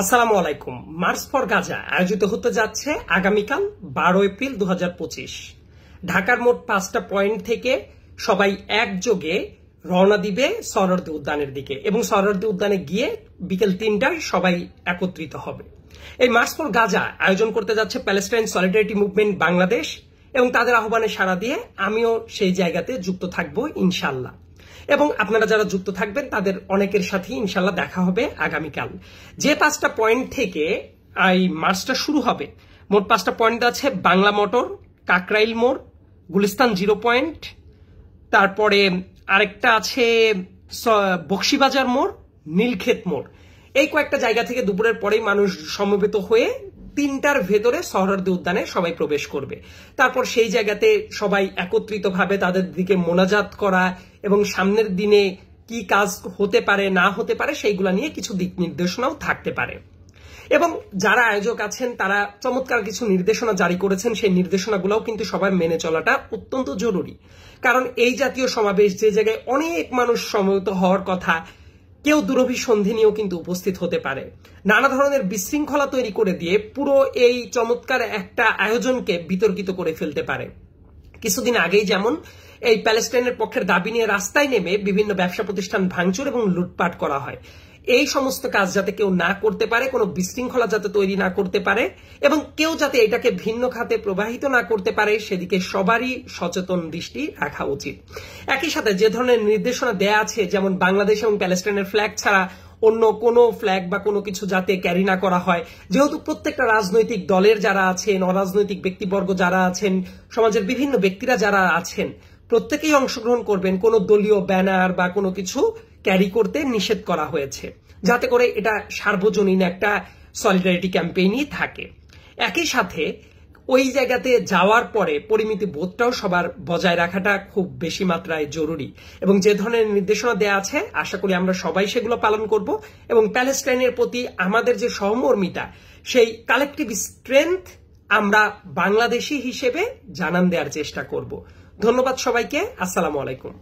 আসসালামু আলাইকুম। March for Gaza আয়োজিত হতে যাচ্ছে আগামীকাল 12 এপ্রিল 2025। ঢাকার মোট 5টা পয়েন্ট থেকে সবাই একযোগে রওনা দিবে সহরাওয়ার্দী উদ্যানের দিকে এবং সহরাওয়ার্দী উদ্যানে গিয়ে বিকেল 3টায় সবাই একত্রিত হবে। এই মার্চ ফর গাজা আয়োজন করতে যাচ্ছে প্যালেস্টাইন সলিডারিটি মুভমেন্ট বাংলাদেশ এবং তাদের আহ্বানে সাড়া দিয়ে আমিও সেই জায়গাতে যুক্ত থাকবো ইনশাআল্লাহ। এবং আপনারা যারা যুক্ত থাকবেন তাদের অনেকের সাথেই ইনশাল্লাহ দেখা হবে আগামীকাল। যে 5টা পয়েন্ট থেকে এই মার্চটা শুরু হবে, মোট 5টা পয়েন্ট আছে বাংলা মোটর, কাকরাইল মোড়, গুলিস্তান 0 পয়েন্ট, তারপরে আরেকটা আছে বক্সিবাজার মোড়, নীলক্ষেত মোড়। এই কয়েকটা জায়গা থেকে দুপুরের পরেই মানুষ সমবেত হয়ে 3টার ভেতরে সহরাওয়ার্দী উদ্যানে সবাই প্রবেশ করবে। তারপর সেই জায়গাতে সবাই একত্রিতভাবে তাদের দিকে মোনাজাত করা এবং সামনের দিনে কি কাজ হতে পারে না হতে পারে সেইগুলা নিয়ে কিছু দিক নির্দেশনাও থাকতে পারে। এবং যারা আয়োজক আছেন তারা চমৎকার কিছু নির্দেশনা জারি করেছেন, সেই নির্দেশনাগুলোও কিন্তু সবার মেনে চলাটা অত্যন্ত জরুরি। কারণ এই জাতীয় সমাবেশ যে জায়গায় অনেক মানুষ সমবেত হওয়ার কথা, কেউ দুরভিসন্ধি নিয়েও কিন্তু উপস্থিত হতে পারে। নানা ধরনের বিশৃঙ্খলা তৈরি করে দিয়ে পুরো এই চমৎকার একটা আয়োজনকে বিতর্কিত করে ফেলতে পারে। কিছুদিন আগেই যেমন এই প্যালেস্টাইনের পক্ষের দাবি নিয়ে রাস্তায় নেমে বিভিন্ন ব্যবসা প্রতিষ্ঠান ভাঙচুর এবং লুটপাট করা হয়। এই সমস্ত কাজ যাতে কেউ না করতে পারে, কোনো বিশৃঙ্খলা যাতে তৈরি না করতে পারে এবং কেউ যাতে এটাকে ভিন্ন খাতে প্রবাহিত না করতে পারে, সেদিকে সবারই সচেতন দৃষ্টি রাখা উচিত। একই সাথে যে ধরনের নির্দেশনা দেয়া আছে, যেমন বাংলাদেশ এবং প্যালেস্টাইনের ফ্ল্যাগ ছাড়া অন্য কোনো ফ্ল্যাগ বা কোনো কিছু যাতে ক্যারি না করা হয়, যেহেতু প্রত্যেকটা রাজনৈতিক দলের যারা আছেন, অরাজনৈতিক ব্যক্তিবর্গ যারা আছেন, সমাজের বিভিন্ন ব্যক্তিরা যারা আছেন, প্রত্যেকেই অংশগ্রহণ করবেন। কোনো দলীয় ব্যানার বা কোনো কিছু ক্যারি করতে নিষেধ করা হয়েছে, যাতে করে এটা সার্বজনীন একটা সলিডারিটি ক্যাম্পেইনই থাকে। একই সাথে ওই জায়গাতে যাওয়ার পরে পরিমিতি বোধটাও সবার বজায় রাখাটা খুব বেশি মাত্রায় জরুরি। এবং যে ধরনের নির্দেশনা দেয়া আছে, আশা করি আমরা সবাই সেগুলো পালন করব এবং প্যালেস্টাইনের প্রতি আমাদের যে সহমর্মিতা, সেই কালেকটিভ স্ট্রেংথ আমরা বাংলাদেশি হিসেবে জানান দেওয়ার চেষ্টা করব। ধন্যবাদ সবাইকে। আসসালামু আলাইকুম।